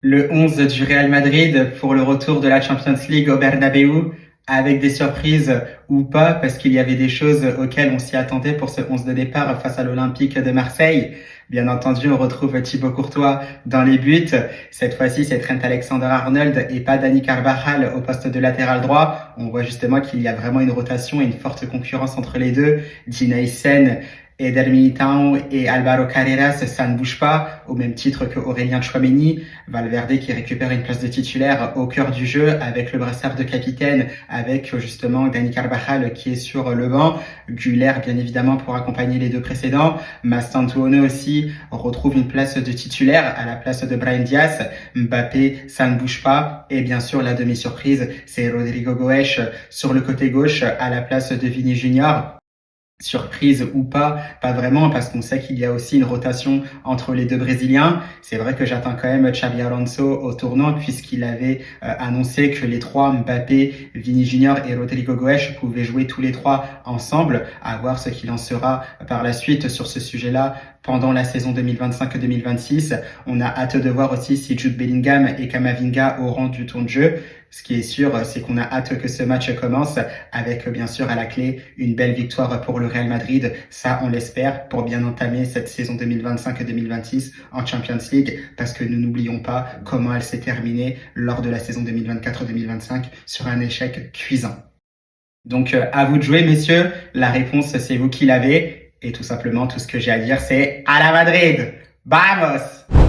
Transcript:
Le 11 du Real Madrid pour le retour de la Champions League au Bernabéu, avec des surprises ou pas, parce qu'il y avait des choses auxquelles on s'y attendait pour ce 11 de départ face à l'Olympique de Marseille. Bien entendu, on retrouve Thibaut Courtois dans les buts. Cette fois-ci, c'est Trent Alexander-Arnold et pas Dani Carvajal au poste de latéral droit. On voit justement qu'il y a vraiment une rotation et une forte concurrence entre les deux. Dina Sen, Eder Militão et Alvaro Carreras, ça ne bouge pas, au même titre que Aurélien Tchouaméni. Valverde qui récupère une place de titulaire au cœur du jeu avec le brassard de capitaine, avec justement Dani Carvajal qui est sur le banc, Güler bien évidemment pour accompagner les deux précédents, Mastantuono aussi retrouve une place de titulaire à la place de Brahim Diaz, Mbappé ça ne bouge pas, et bien sûr la demi-surprise c'est Rodrigo Goes sur le côté gauche à la place de Vini Junior. Surprise ou pas, pas vraiment, parce qu'on sait qu'il y a aussi une rotation entre les deux Brésiliens. C'est vrai que j'attends quand même Xabi Alonso au tournant, puisqu'il avait annoncé que les trois, Mbappé, Vini Junior et Rodrigo Goes, pouvaient jouer tous les trois ensemble, à voir ce qu'il en sera par la suite sur ce sujet-là pendant la saison 2025-2026. On a hâte de voir aussi si Jude Bellingham et Camavinga auront du temps de jeu. Ce qui est sûr, c'est qu'on a hâte que ce match commence avec bien sûr à la clé une belle victoire pour le Real Madrid. Ça, on l'espère pour bien entamer cette saison 2025-2026 en Champions League, parce que nous n'oublions pas comment elle s'est terminée lors de la saison 2024-2025 sur un échec cuisant. Donc à vous de jouer, messieurs. La réponse, c'est vous qui l'avez. Et tout simplement, tout ce que j'ai à dire, c'est à la Madrid! Vamos!